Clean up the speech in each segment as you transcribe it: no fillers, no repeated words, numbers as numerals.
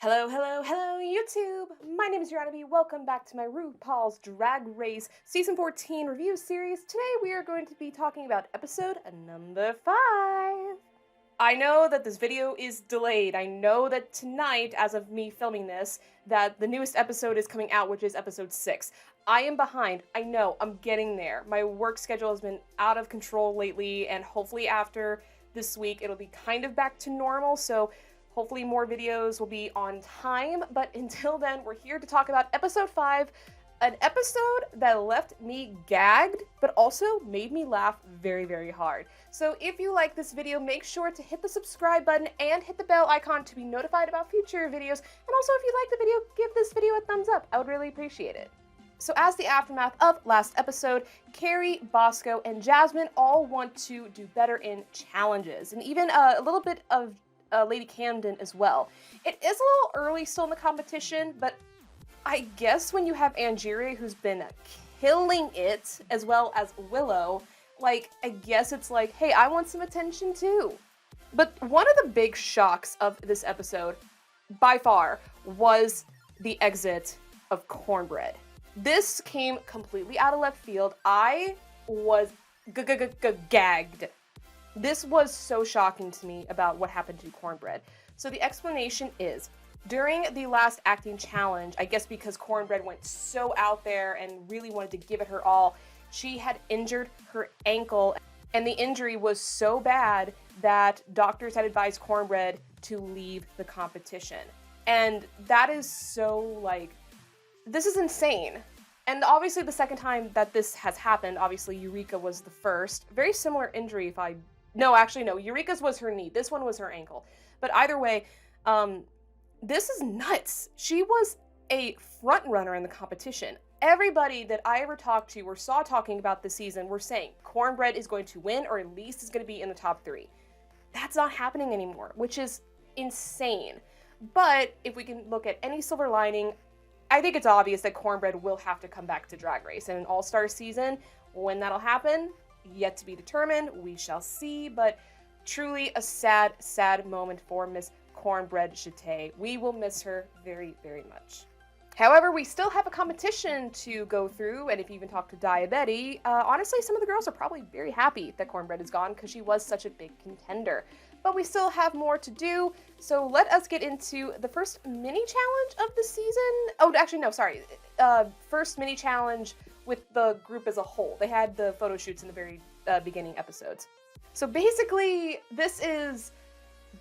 Hello, hello, hello, YouTube! My name is rhianaB. Welcome back to my RuPaul's Drag Race Season 14 review series. Today we are going to be talking about episode number 5. I know that this video is delayed. I know that tonight, as of me filming this, that the newest episode is coming out, which is episode 6. I am behind. I know. I'm getting there. My work schedule has been out of control lately, and hopefully after this week it'll be kind of back to normal, so hopefully more videos will be on time, but until then, we're here to talk about episode 5, an episode that left me gagged, but also made me laugh very, very hard. So if you like this video, make sure to hit the subscribe button and hit the bell icon to be notified about future videos, and also if you like the video, give this video a thumbs up. I would really appreciate it. So as the aftermath of last episode, Carrie, Bosco, and Jasmine all want to do better in challenges, and even a little bit of Lady Camden as well. It is a little early still in the competition, but I guess when you have Angeria, who's been killing it, as well as Willow, like, I guess it's like, hey, I want some attention too. But one of the big shocks of this episode, by far, was the exit of Cornbread. This came completely out of left field. I was gagged. This was so shocking to me about what happened to Cornbread. So the explanation is, during the last acting challenge, I guess because Cornbread went so out there and really wanted to give it her all, she had injured her ankle, and the injury was so bad that doctors had advised Cornbread to leave the competition. And that is so, like, this is insane. And obviously the second time that this has happened, obviously Eureka was the first. Very similar injury No, Eureka's was her knee. This one was her ankle. But either way, this is nuts. She was a front runner in the competition. Everybody that I ever talked to or saw talking about this season were saying Cornbread is going to win, or at least is going to be in the top 3. That's not happening anymore, which is insane. But if we can look at any silver lining, I think it's obvious that Cornbread will have to come back to Drag Race in an all-star season. When that'll happen, yet to be determined, we shall see, but truly a sad, sad moment for Miss Cornbread Chate. We will miss her very, very much. However, we still have a competition to go through, and if you even talk to Diabetti, honestly, some of the girls are probably very happy that Cornbread is gone because she was such a big contender. But we still have more to do, so let us get into the first mini challenge of the season. Oh, actually, no, sorry. First mini challenge with the group as a whole. They had the photo shoots in the very beginning episodes. So basically, this is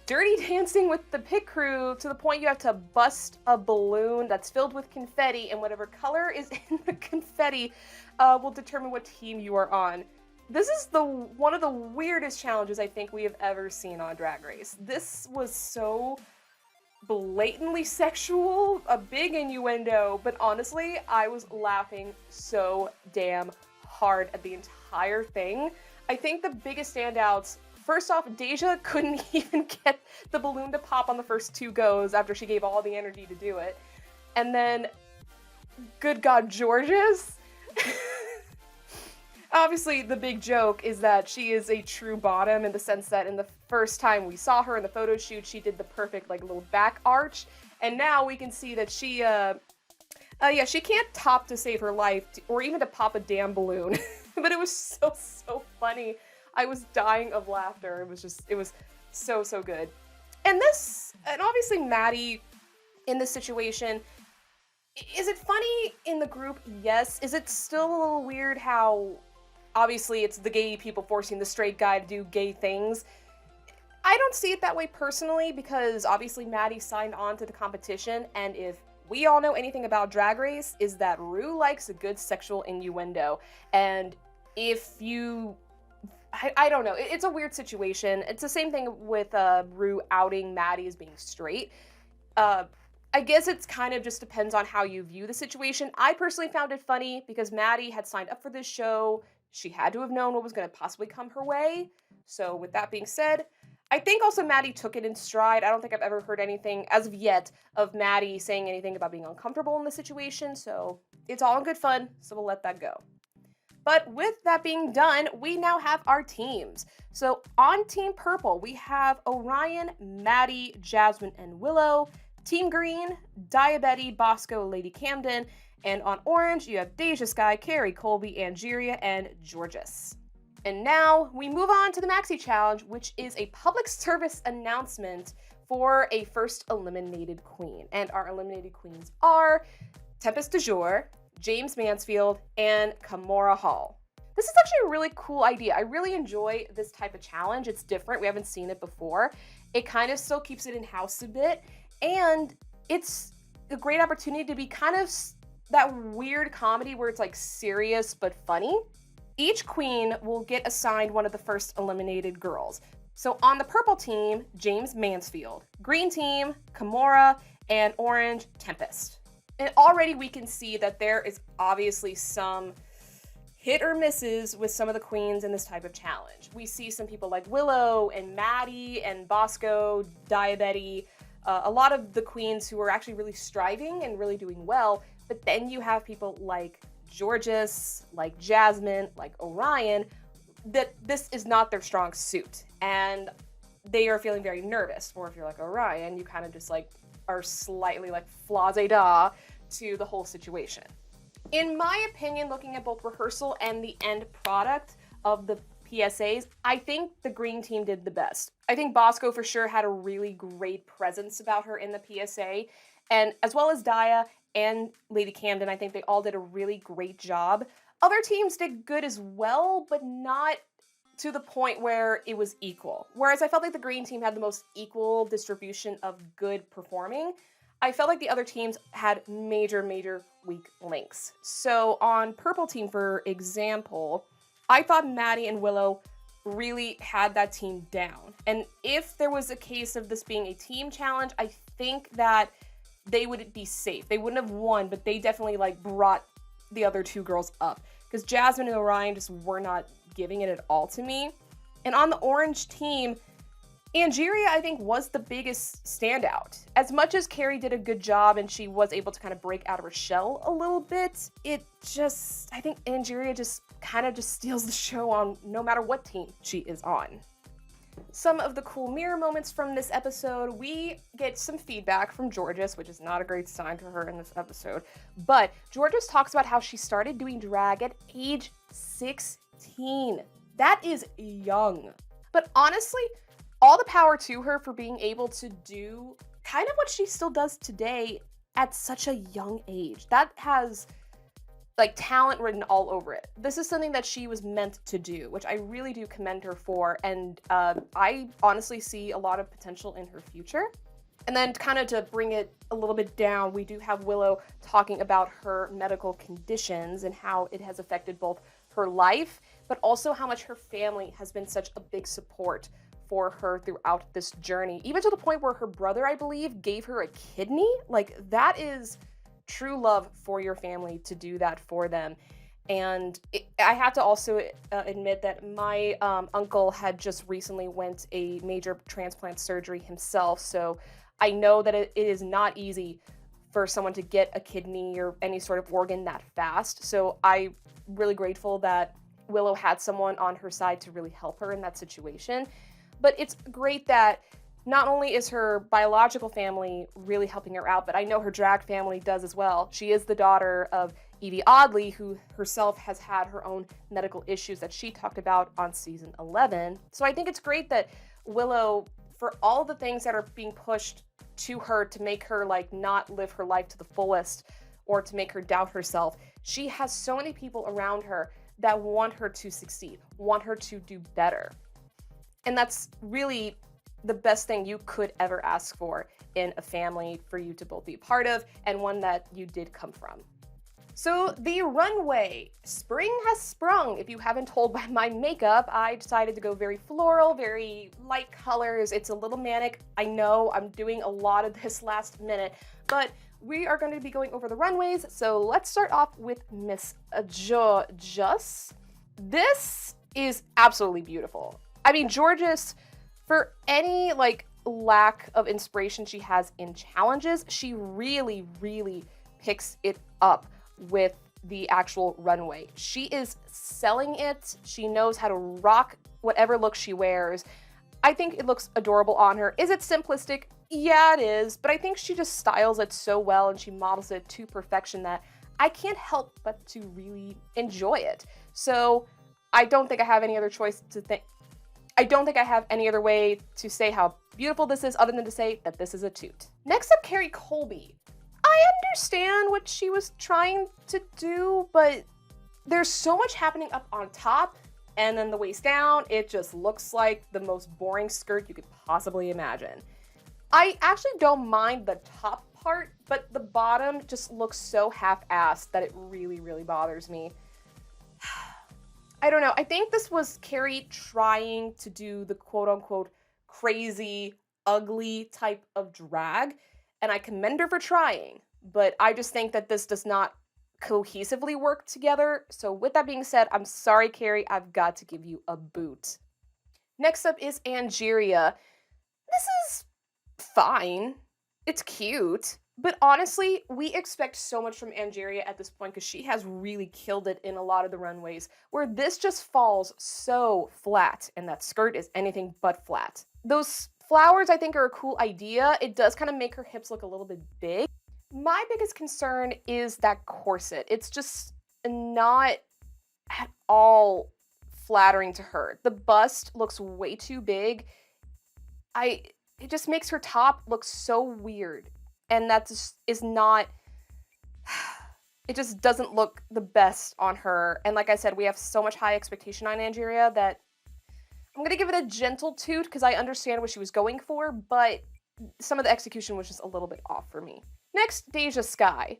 dirty dancing with the pit crew to the point you have to bust a balloon that's filled with confetti, and whatever color is in the confetti will determine what team you are on. This is one of the weirdest challenges I think we have ever seen on Drag Race. This was so blatantly sexual, a big innuendo, but honestly, I was laughing so damn hard at the entire thing. I think the biggest standouts, first off, Deja couldn't even get the balloon to pop on the first 2 goes after she gave all the energy to do it. And then, good God, Georges? Obviously, the big joke is that she is a true bottom in the sense that in the first time we saw her in the photo shoot, she did the perfect, like, little back arch. And now we can see that she, she can't top to save her life, or even to pop a damn balloon. But it was so funny. I was dying of laughter. It was so good. And obviously Matty in this situation, is it funny in the group? Yes. Is it still a little weird how obviously it's the gay people forcing the straight guy to do gay things? I don't see it that way personally, because obviously Matty signed on to the competition, and if we all know anything about Drag Race, is that Ru likes a good sexual innuendo. And if you, I don't know, it's a weird situation. It's the same thing with Ru outing Matty as being straight. I guess it's kind of just depends on how you view the situation. I personally found it funny because Matty had signed up for this show. She had to have known what was going to possibly come her way. So with that being said, I think also Matty took it in stride. I don't think I've ever heard anything, as of yet, of Matty saying anything about being uncomfortable in the situation. So it's all in good fun, so we'll let that go. But with that being done, we now have our teams. So on Team Purple, we have Orion, Matty, Jasmine, and Willow. Team Green, Diabetes, Bosco, Lady Camden, and on Orange, you have Deja Skye, Carrie Colby, Angeria, and Georges. And now we move on to the Maxi Challenge, which is a public service announcement for a first eliminated queen. And our eliminated queens are Tempest du Jour, James Mansfield, and Kimora Hall. This is actually a really cool idea. I really enjoy this type of challenge. It's different. We haven't seen it before. It kind of still keeps it in-house a bit. And it's a great opportunity to be kind of that weird comedy where it's like serious but funny. Each queen will get assigned one of the first eliminated girls. So on the purple team, James Mansfield. Green team, Kimora, and orange, Tempest. And already we can see that there is obviously some hit or misses with some of the queens in this type of challenge. We see some people like Willow and Matty and Bosco, Diabetes, a lot of the queens who are actually really striving and really doing well, but then you have people like Georges, like Jasmine, like Orion, that this is not their strong suit, and they are feeling very nervous. Or if you're like Orion, you kind of just like are slightly like flazé-da to the whole situation. In my opinion, looking at both rehearsal and the end product of the PSAs, I think the green team did the best. I think Bosco for sure had a really great presence about her in the PSA, and as well as Dia and Lady Camden, I think they all did a really great job. Other teams did good as well, but not to the point where it was equal. Whereas I felt like the green team had the most equal distribution of good performing, I felt like the other teams had major weak links. So on purple team, for example, I thought Matty and Willow really had that team down. And if there was a case of this being a team challenge, I think that they would be safe. They wouldn't have won, but they definitely like brought the other two girls up, because Jasmine and Orion just were not giving it at all to me. And on the orange team, Angeria, I think, was the biggest standout. As much as Carrie did a good job and she was able to kind of break out of her shell a little bit, I think Angeria just kind of just steals the show on no matter what team she is on. Some of the cool mirror moments from this episode, we get some feedback from Georges, which is not a great sign for her in this episode, but Georges talks about how she started doing drag at age 16. That is young. But honestly, all the power to her for being able to do kind of what she still does today at such a young age. That has like talent written all over it. This is something that she was meant to do, which I really do commend her for, and I honestly see a lot of potential in her future. And then kind of to bring it a little bit down, we do have Willow talking about her medical conditions and how it has affected both her life, but also how much her family has been such a big support for her throughout this journey, even to the point where her brother, I believe, gave her a kidney. Like, that is true love for your family to do that for them. And I have to also admit that my uncle had just recently went a major transplant surgery himself, so I know that it is not easy for someone to get a kidney or any sort of organ that fast. So I'm really grateful that Willow had someone on her side to really help her in that situation. But it's great that not only is her biological family really helping her out, but I know her drag family does as well. She is the daughter of Evie Oddly, who herself has had her own medical issues that she talked about on season 11. So I think it's great that Willow, for all the things that are being pushed to her to make her like not live her life to the fullest or to make her doubt herself, she has so many people around her that want her to succeed, want her to do better. And that's really the best thing you could ever ask for in a family for you to both be a part of, and one that you did come from. So the runway, spring has sprung. If you haven't told by my makeup, I decided to go very floral, very light colors. It's a little manic. I know I'm doing a lot of this last minute, but we are going to be going over the runways. So let's start off with Miss Georges. This is absolutely beautiful. I mean, Georges, for any like lack of inspiration she has in challenges, she really picks it up with the actual runway. She is selling it. She knows how to rock whatever look she wears. I think it looks adorable on her. Is it simplistic? Yeah, it is, but I think she just styles it so well and she models it to perfection that I can't help but to really enjoy it. So I don't think I have any other choice to think. I don't think I have any other way to say how beautiful this is other than to say that this is a toot. Next up, Carrie Colby. I understand what she was trying to do, but there's so much happening up on top, and then the waist down, it just looks like the most boring skirt you could possibly imagine. I actually don't mind the top part, but the bottom just looks so half-assed that it really, really bothers me. I don't know. I think this was Carrie trying to do the quote-unquote crazy, ugly type of drag, and I commend her for trying, but I just think that this does not cohesively work together. So with that being said, I'm sorry, Carrie, I've got to give you a boot. Next up is Angeria. This is fine. It's cute. But honestly, we expect so much from Angeria at this point because she has really killed it in a lot of the runways, where this just falls so flat, and that skirt is anything but flat. Those flowers, I think, are a cool idea. It does kind of make her hips look a little bit big. My biggest concern is that corset. It's just not at all flattering to her. The bust looks way too big. It just makes her top look so weird. And that just is not, it just doesn't look the best on her. And like I said, we have so much high expectation on Angeria that I'm gonna give it a gentle toot because I understand what she was going for, but some of the execution was just a little bit off for me. Next, Deja Skye.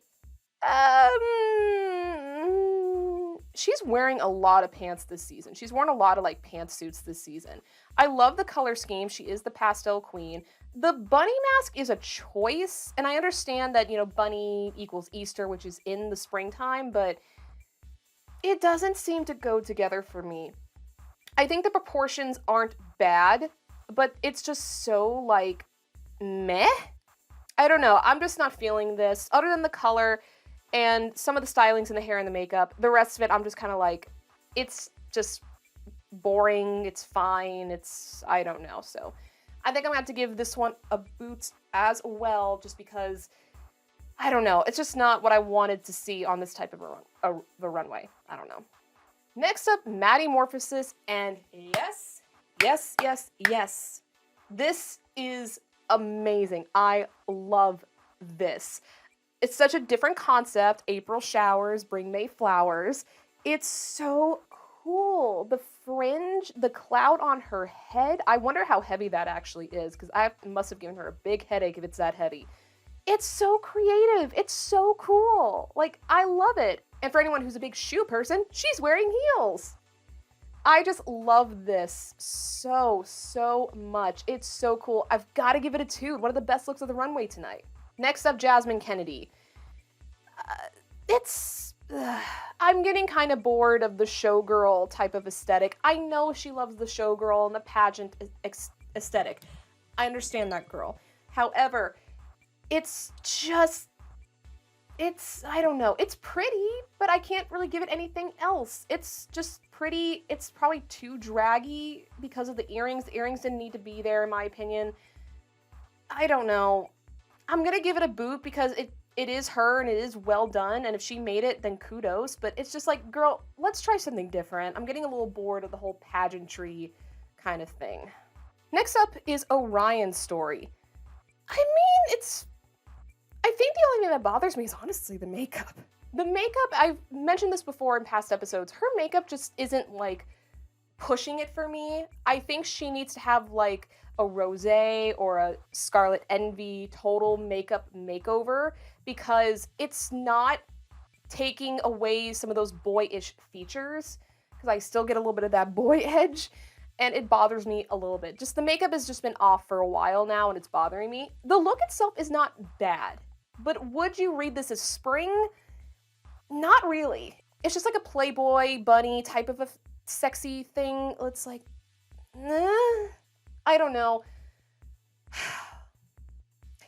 She's wearing a lot of pants this season. She's worn a lot of like pantsuits this season. I love the color scheme. She is the pastel queen. The bunny mask is a choice, and I understand that, you know, bunny equals Easter, which is in the springtime, but it doesn't seem to go together for me. I think the proportions aren't bad, but it's just so like meh. I don't know. I'm just not feeling this. Other than the color and some of the stylings in the hair and the makeup, the rest of it, I'm just kind of like, it's just boring. It's fine. I don't know. So I think I'm gonna have to give this one a boot as well, just because, I don't know. It's just not what I wanted to see on this type of a runway. I don't know. Next up, Matty Morphosis, and yes, yes, yes, yes. This is amazing. I love this. It's such a different concept. April showers bring May flowers. It's so cool. The fringe, the cloud on her head. I wonder how heavy that actually is, because I must have given her a big headache if it's that heavy. It's so creative. It's so cool. Like, I love it. And for anyone who's a big shoe person, she's wearing heels. I just love this so, so much. It's so cool. I've got to give it a toot. One of the best looks of the runway tonight. Next up, Jasmine Kennedy. I'm getting kind of bored of the showgirl type of aesthetic. I know she loves the showgirl and the pageant aesthetic. I understand that, girl. However, it's just, I don't know. It's pretty, but I can't really give it anything else. It's just pretty. It's probably too draggy because of the earrings. The earrings didn't need to be there, in my opinion. I don't know. I'm gonna give it a boot because it is her and it is well done, and if she made it, then kudos, but it's just like, girl, let's try something different. I'm getting a little bored of the whole pageantry kind of thing. Next up is Orion Story. I mean, I think the only thing that bothers me is honestly the makeup. The makeup, I've mentioned this before in past episodes, her makeup just isn't like pushing it for me. I think she needs to have like a Rosé or a Scarlet Envy total makeup makeover, because it's not taking away some of those boyish features, because I still get a little bit of that boy edge, and it bothers me a little bit. Just the makeup has just been off for a while now, and it's bothering me. The look itself is not bad, but would you read this as spring? Not really. It's just like a Playboy bunny type of a sexy thing. It's like, I don't know.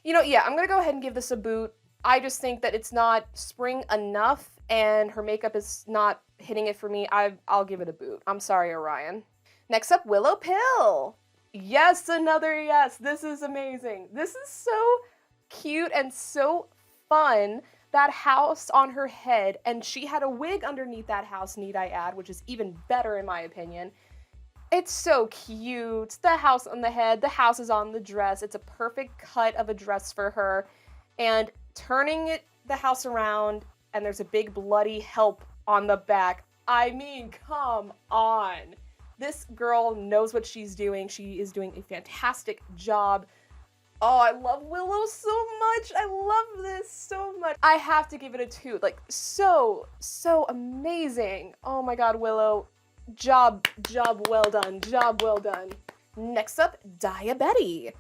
You know, yeah, I'm gonna go ahead and give this a boot. I just think that it's not spring enough, and her makeup is not hitting it for me. I'll give it a boot. I'm sorry, Orion. Next up, Willow Pill. Yes, another yes. This is amazing. This is so cute and so fun. That house on her head, and she had a wig underneath that house, need I add, which is even better in my opinion. It's so cute. The house on the head, the house is on the dress. It's a perfect cut of a dress for her. And turning the house around, and there's a big bloody help on the back. I mean, come on. This girl knows what she's doing. She is doing a fantastic job. Oh, I love Willow so much. I love this so much. I have to give it a 2. Like, so amazing. Oh my god, Willow. Job well done. Job well done. Next up, Daya Betty.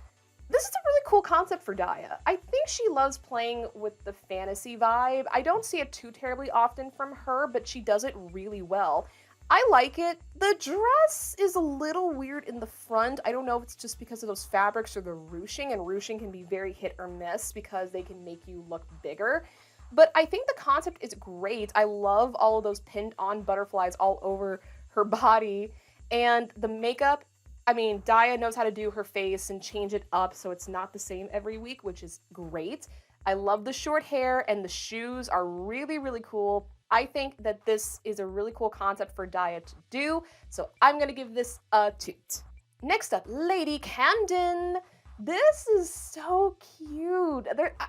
This is a really cool concept for Daya. I think she loves playing with the fantasy vibe. I don't see it too terribly often from her, but she does it really well. I like it. The dress is a little weird in the front. I don't know if it's just because of those fabrics or the ruching, and ruching can be very hit or miss because they can make you look bigger. But I think the concept is great. I love all of those pinned on butterflies all over her body. And the makeup, I mean, Daya knows how to do her face and change it up so it's not the same every week, which is great. I love the short hair, and the shoes are really, really cool. I think that this is a really cool concept for Daya to do, so I'm gonna give this a toot. Next up, Lady Camden. This is so cute.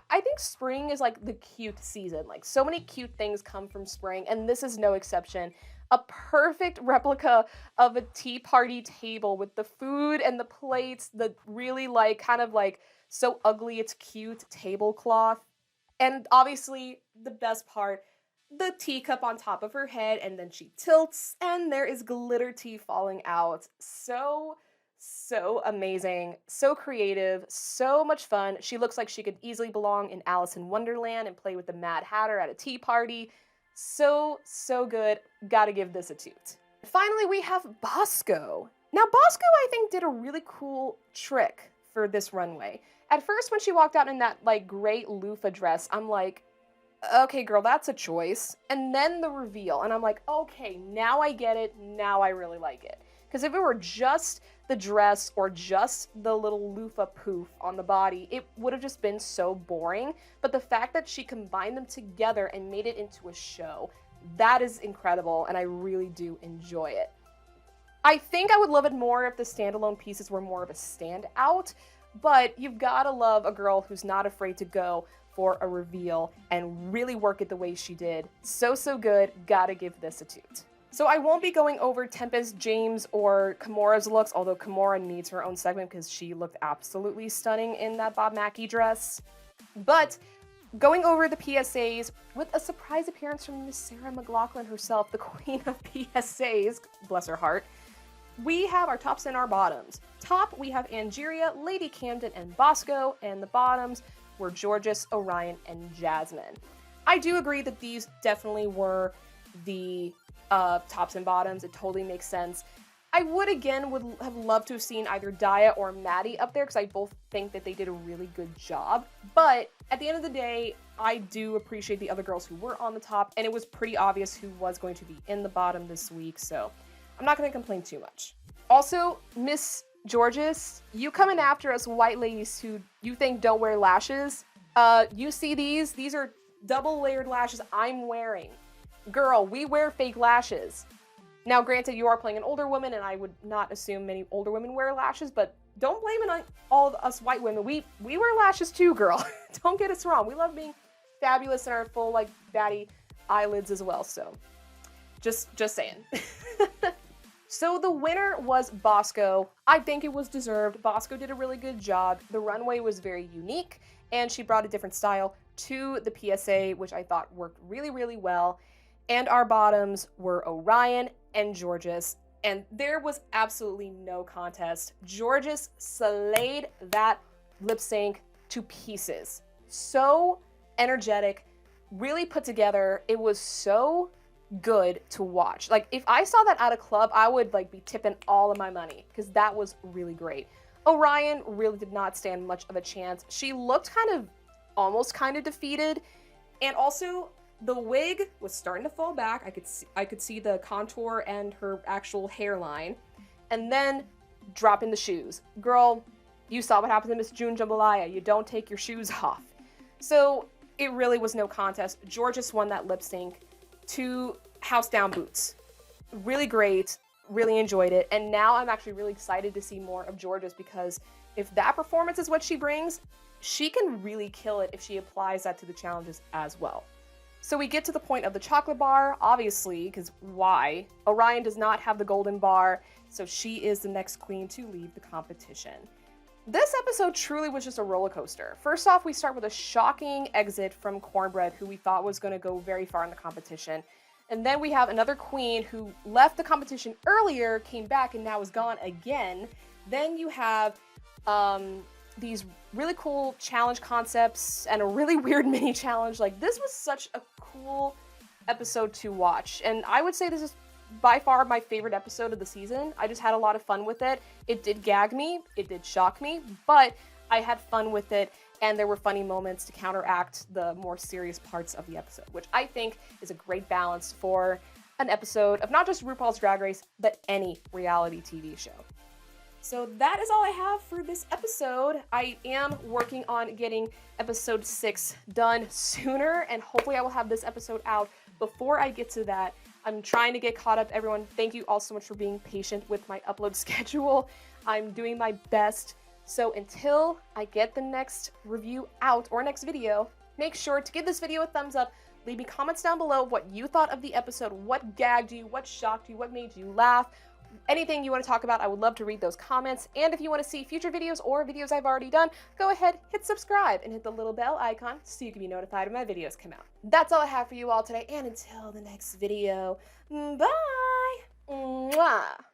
I think spring is like the cute season. Like, so many cute things come from spring, and this is no exception. A perfect replica of a tea party table with the food and the plates, the really like kind of like so ugly it's cute tablecloth. And obviously the best part, the teacup on top of her head, and then she tilts and there is glitter tea falling out. So amazing, so creative, so much fun. She looks like she could easily belong in Alice in Wonderland and play with the Mad Hatter at a tea party. So good. Gotta give this a toot. Finally, we have Bosco. Now, Bosco, I think, did a really cool trick for this runway. At first, when she walked out in that, like, gray loofah dress, I'm like, okay, girl, that's a choice. And then the reveal, and I'm like, okay, now I get it. Now I really like it. Because if it were just the dress or just the little loofah poof on the body, it would have just been so boring. But the fact that she combined them together and made it into a show, that is incredible, and I really do enjoy it. I think I would love it more if the standalone pieces were more of a standout, but you've gotta love a girl who's not afraid to go for a reveal and really work it the way she did. So good. Gotta give this a toot. So I won't be going over Tempest, James, or Kimura's looks, although Kimura needs her own segment because she looked absolutely stunning in that Bob Mackie dress. But going over the PSAs with a surprise appearance from Miss Sarah McLachlan herself, the queen of PSAs, bless her heart, we have our tops and our bottoms. Top, we have Angeria, Lady Camden, and Bosco, and the bottoms were Georges, Orion, and Jasmine. I do agree that these definitely were the tops and bottoms. It totally makes sense. I would have loved to have seen either Daya or Matty up there because I both think that they did a really good job. But at the end of the day, I do appreciate the other girls who were on the top, and it was pretty obvious who was going to be in the bottom this week, so I'm not going to complain too much. Also, Miss Georges, you coming after us white ladies who you think don't wear lashes. You see these are double layered lashes I'm wearing. Girl, we wear fake lashes. Now, granted, you are playing an older woman, and I would not assume many older women wear lashes, but don't blame it on all of us white women. We wear lashes too, girl. Don't get us wrong. We love being fabulous in our full, like, batty eyelids as well, so just saying. So the winner was Bosco. I think it was deserved. Bosco did a really good job. The runway was very unique, and she brought a different style to the PSA, which I thought worked really, really well. And our bottoms were Orion and Georges, and there was absolutely no contest. Georges slayed that lip sync to pieces. So energetic, really put together. It was so good to watch. Like, if I saw that at a club, I would like be tipping all of my money because that was really great. Orion really did not stand much of a chance. She looked almost kind of defeated, and also the wig was starting to fall back. I could see the contour and her actual hairline. And then drop in the shoes. Girl, you saw what happened to Miss June Jambalaya. You don't take your shoes off. So it really was no contest. Georges won that lip sync to House Down Boots. Really great. Really enjoyed it. And now I'm actually really excited to see more of Georges, because if that performance is what she brings, she can really kill it if she applies that to the challenges as well. So we get to the point of the chocolate bar, obviously, because why? Orion does not have the golden bar, so she is the next queen to leave the competition. This episode truly was just a roller coaster. First off, we start with a shocking exit from Cornbread, who we thought was going to go very far in the competition. And then we have another queen who left the competition earlier, came back, and now is gone again. Then you have these really cool challenge concepts and a really weird mini challenge. Like, this was such a cool episode to watch. And I would say this is by far my favorite episode of the season. I just had a lot of fun with it. It did gag me, it did shock me, but I had fun with it, and there were funny moments to counteract the more serious parts of the episode, which I think is a great balance for an episode of not just RuPaul's Drag Race, but any reality TV show. So that is all I have for this episode. I am working on getting episode 6 done sooner, and hopefully I will have this episode out before I get to that. I'm trying to get caught up, everyone. Thank you all so much for being patient with my upload schedule. I'm doing my best. So until I get the next review out or next video, make sure to give this video a thumbs up. Leave me comments down below what you thought of the episode, what gagged you, what shocked you, what made you laugh. Anything you want to talk about, I would love to read those comments. And if you want to see future videos or videos I've already done, go ahead, hit subscribe, and hit the little bell icon so you can be notified when my videos come out. That's all I have for you all today, and until the next video, bye! Mwah!